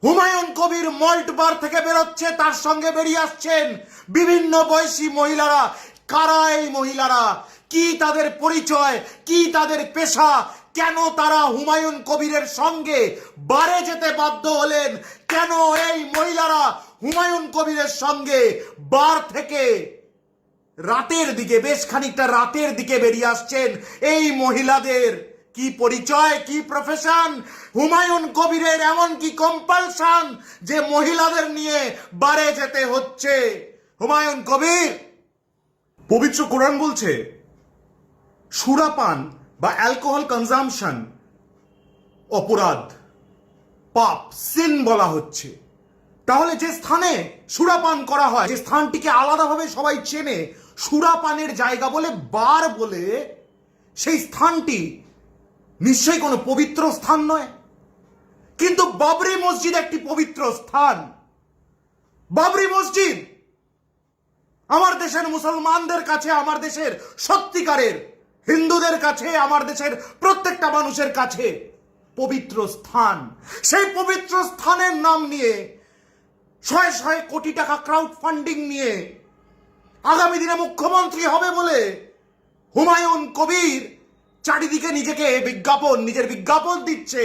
Humayun Kabir malt বার থেকে বেরোচ্ছে, তার সঙ্গে বেরিয়ে আসছেন বিভিন্ন বয়সী মহিলারা। কারা এই মহিলারা? কি তাদের পরিচয়? কি তাদের পেশা? কেন তারা হুমায়ুন কবিরের সঙ্গে বারে যেতে বাধ্য হলেন? কেন এই মহিলারা হুমায়ুন কবিরের সঙ্গে বার থেকে রাতের দিকে, বেশ খানিকটা রাতের দিকে বেরিয়ে আসছেন? এই মহিলাদের কি পরিচয়, কি প্রফেশন? হুমায়ুন কবিরের এমন কি কম্পালশন যে মহিলাদের নিয়ে বারে যেতে হচ্ছে? হুমায়ুন কবির, পবিত্র কোরআন বলছে সুরাপান বা অ্যালকোহল কনজাম্পশন অপরাধ, পাপ, সিন বলা হচ্ছে। তাহলে যে স্থানে সুরাপান করা হয়, যে স্থানটিকে আলাদাভাবে সবাই চেনে সুরাপানের জায়গা বলে, বার বলে, সেই স্থানটি নিশ্চয়ই কোনো পবিত্র স্থান নয়। কিন্তু বাবরি মসজিদ একটি পবিত্র স্থান। বাবরি মসজিদ আমার দেশের মুসলমানদের কাছে, আমার দেশের সত্যিকারের হিন্দুদের কাছে, আমার দেশের প্রত্যেকটা মানুষের কাছে পবিত্র স্থান। সেই পবিত্র স্থানের নাম নিয়ে শয়ে শয়ে কোটি টাকা ক্রাউড ফান্ডিং নিয়ে আগামী দিনে মুখ্যমন্ত্রী হবে বলে হুমায়ুন কবির চারিদিকে নিজের বিজ্ঞাপন দিচ্ছে।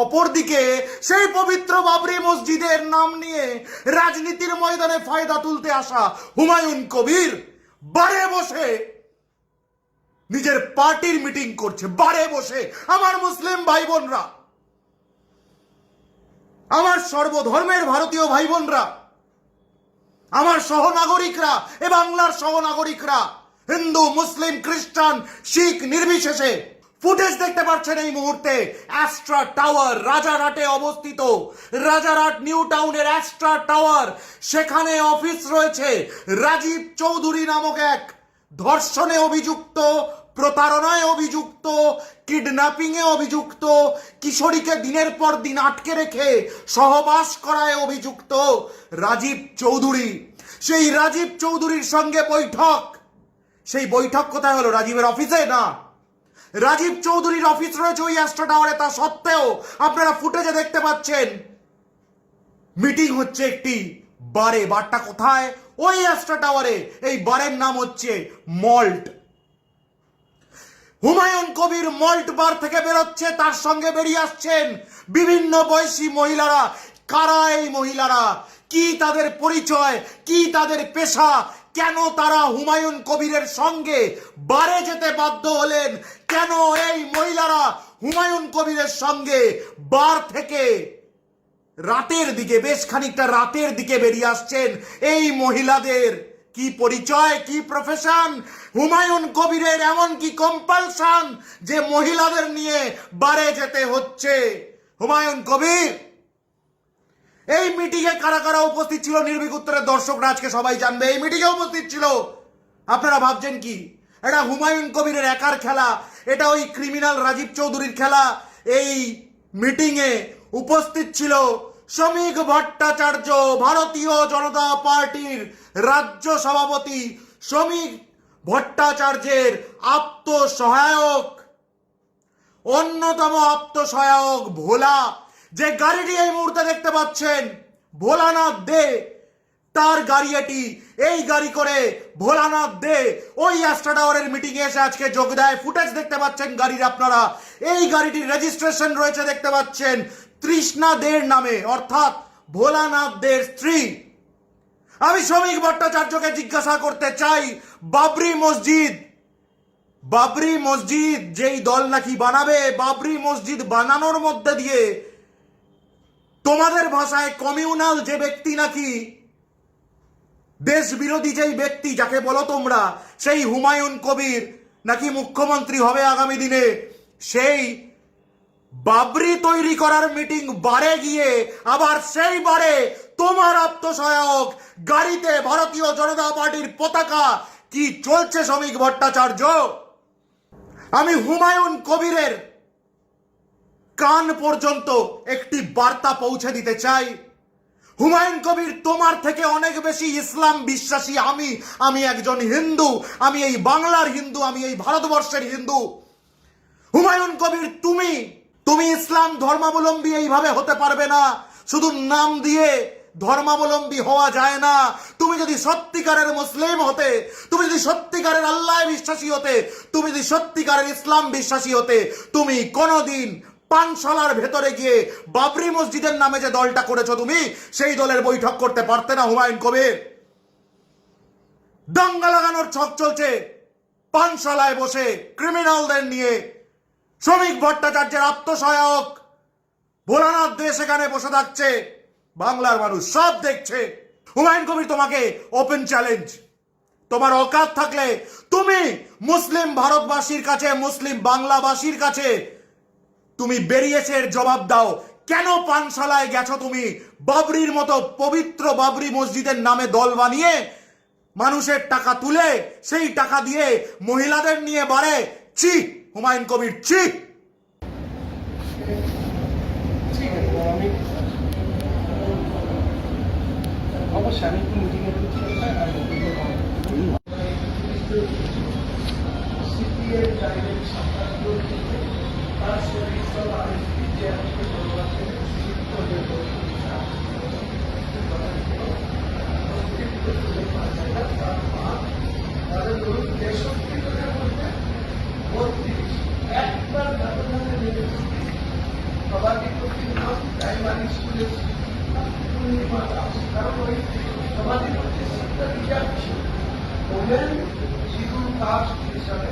অপরদিকে সেই পবিত্র বাবরি মসজিদের নাম নিয়ে রাজনীতির ময়দানে ফায়দা তুলতে আসা হুমায়ুন কবির বারে বসে নিজের পার্টির মিটিং করছে। বারে বসে আমার মুসলিম ভাই বোনরা, আমার সর্বধর্মের ভারতীয় ভাই বোনরা, আমার সহনাগরিকরা, এ বাংলার সহনাগরিকরা, হিন্দু, মুসলিম, খ্রিস্টান, শিখ নির্বিশেষে ফুটেজ দেখতে পাচ্ছেন এই মুহূর্তে। অ্যাস্ট্রা টাওয়ার রাজারহাটে অবস্থিত, রাজারহাট নিউ টাউনের অ্যাস্ট্রা টাওয়ার, সেখানে অফিস রয়েছে রাজীব চৌধুরী নামক এক ধর্ষণে অভিযুক্ত, প্রতারণায় অভিযুক্ত, কিডন্যাপিং এ অভিযুক্ত, কিশোরীকে দিনের পর দিন আটকে রেখে সহবাস করায় অভিযুক্ত রাজীব চৌধুরী। সেই রাজীব চৌধুরীর সঙ্গে বৈঠক। সেই বৈঠক কোথায় হলো? রাজীবের অফিসে না। রাজীব চৌধুরীর অফিস রয়েছে ওই অ্যাস্ট্রা টাওয়ারে। তা সত্ত্বেও আপনারা ফুটেজে দেখতে পাচ্ছেন মিটিং হচ্ছে একটি বারে। বারটা কোথায়? ওই অ্যাস্ট্রা টাওয়ারে। এই বারের নাম হচ্ছে মল্ট। হুমায়ুন কবির মল্ট বার থেকে বেরোচ্ছে, তার সঙ্গে বেরিয়ে আসছেন বিভিন্ন বয়সী মহিলারা। কারা এই মহিলারা? কি তাদের পরিচয়? কি তাদের পেশা? কেন তারা হুমায়ুন কবিরের সঙ্গে বারে যেতে বাধ্য হলেন? কেন এই মহিলারা হুমায়ুন কবিরের সঙ্গে বার থেকে রাতের দিকে, বেশ খানিকটা রাতের দিকে বেরিয়ে আসছেন? এই মহিলাদের কি পরিচয়, কি প্রফেশন? হুমায়ুন কবিরের এমন কি কম্পালশন যে মহিলাদের নিয়ে বারে যেতে হচ্ছে? হুমায়ুন কবির, এই মিটিংয়ে কারা কারা উপস্থিত ছিল নির্ভীক উত্তরের দর্শকরা আজকে সবাই জানবে। এই মিটিংয়ে উপস্থিত ছিল, আপনারা ভাবছেন কি এটা হুমায়ুন কবিরের একার খেলা? এটা ওই ক্রিমিনাল রাজীব চৌধুরীর খেলা? এই মিটিংয়ে উপস্থিত ছিল শ্রমিক ভট্টাচার্য, ভারতীয় জনতা পার্টির রাজ্য সভাপতি। শ্রমিক ভট্টাচার্যের আত্মসহায়ক, অন্যতম আত্মসহায়ক ভোলা, যে গাড়িটি এই মুহূর্তে দেখতে পাচ্ছেন ভোলানাথ দে, তার গাড়ি এটি। এই গাড়ি করে ভোলানাথ দে ওই অ্যাস্ট্রা টাওয়ারের মিটিং এ এসে আজকে যোগ দেয়। ফুটেজ দেখতে পাচ্ছেন গাড়ির আপনারা। এই গাড়িটির রেজিস্ট্রেশন রয়েছে দেখতে পাচ্ছেন তৃষ্ণা দের নামে, অর্থাৎ ভোলানাথ দের স্ত্রী। আমি শ্রমিক ভট্টাচার্যকে জিজ্ঞাসা করতে চাই, বাবরি মসজিদ যেই দল নাকি বানাবে, বাবরি মসজিদ বানানোর মধ্যে দিয়ে তোমাদের ভাষায় কমিউনাল যে ব্যক্তি নাকি দেশ বিরোধী যেই ব্যক্তি যাকে বলো তোমরা, সেই হুমায়ুন কবির নাকি মুখ্যমন্ত্রী হবে আগামী দিনে। সেই বাবরি তৈরি করার মিটিং বারে গিয়ে আবার সেই বারে তোমার আত্মসহায়ক গাড়িতে ভারতীয় জনতা পার্টির পতাকা। কি চলছে শ্রমিক ভট্টাচার্য? আমি হুমায়ুন কবিরের কান পর্যন্ত একটি বার্তা পৌঁছে দিতে চাই। হুমায়ুন কবির, তোমার থেকে অনেক বেশি ইসলাম বিশ্বাসী আমি একজন হিন্দু, আমি এই বাংলার হিন্দু, আমি এই ভারতবর্ষের হিন্দু। হুমায়ুন কবির, তুমি ইসলাম ধর্মাবলম্বী এইভাবে হতে পারবে না। শুধু নাম দিয়ে ধর্মাবলম্বী হওয়া যায় না। তুমি যদি সত্যিকারের মুসলিম হতে, তুমি যদি সত্যিকারের আল্লাহ বিশ্বাসী হতে, তুমি যদি সত্যিকারের ইসলাম বিশ্বাসী হতে, তুমি কোনোদিন পানশালার ভেতরে গিয়ে বাবরি মসজিদের নামে যে দলটা করেছো তুমি, সেই দলের বৈঠক করতে পারতে না হুমায়ুন কবির। দাঙ্গা লাগানোর ছক চলছে পানশালায় বসে ক্রিমিনালদের নিয়ে। শ্রমিক ভট্টাচার্যের আত্মসহায়ক ভোলানাথ দে সেখানে বসে থাকছে, বাংলার মানুষ সব দেখছে। হুমায়ুন কবির, তোমাকে ওপেন চ্যালেঞ্জ, তোমার অকাত থাকলে তুমি মুসলিম ভারতবাসীর কাছে, মুসলিম বাংলাবাসীর কাছে তুমি বেরিয়েছে এর জবাব দাও। কেন পানশালায় গেছো তুমি বাবরির মতো পবিত্র বাবরি মসজিদের নামে দল বানিয়ে, মানুষের টাকা তুলে সেই টাকা দিয়ে মহিলাদের নিয়ে বাড়ে? ছি হুমায়ুন কবির, ছি। অবশ্যই আমি একটু মিটিংয়ে প্রাইমারি স্কুলের কারণ ওই সমাজের মধ্যে শিক্ষা ছিল, ওমেন শিডিউল কাস্ট হিসাবে